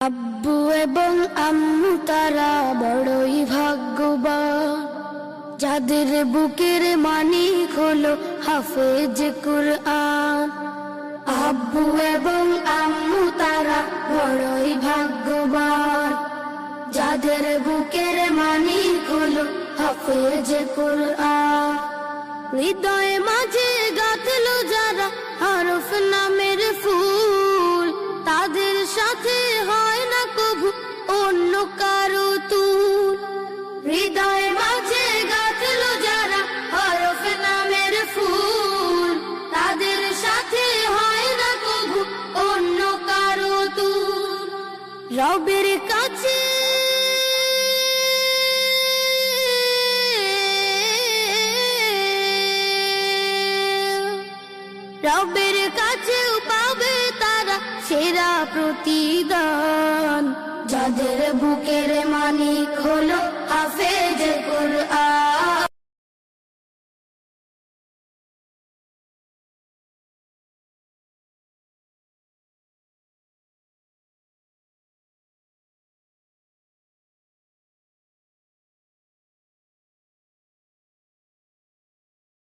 আব্বু এবং আম্মু তারা বড়ই ভাগ্যবান, যাদের বুকের মানিক হলো হাফেজ কুরআন। আব্বু এবং আম্মু তারা বড়ই ভাগ্যবান, যাদের বুকের মানিক হলো হাফেজ কুরআন। হৃদয়ে মাঝে গাঁথলো যারা হরফ নামের ফুল, তাদের সাথে হয় না কভু অন্য কারো তুল। হৃদয়ে মাঝে গাঁথলো যারা হরফ নামের ফুল, তাদের সাথে হয় না কভু অন্য কারো তুল। রবের কাছে রবের কাছেও পাবে তারা সেরা প্রতিদান, যাদের বুকের মানিক হলো হাফেজ কুরআন।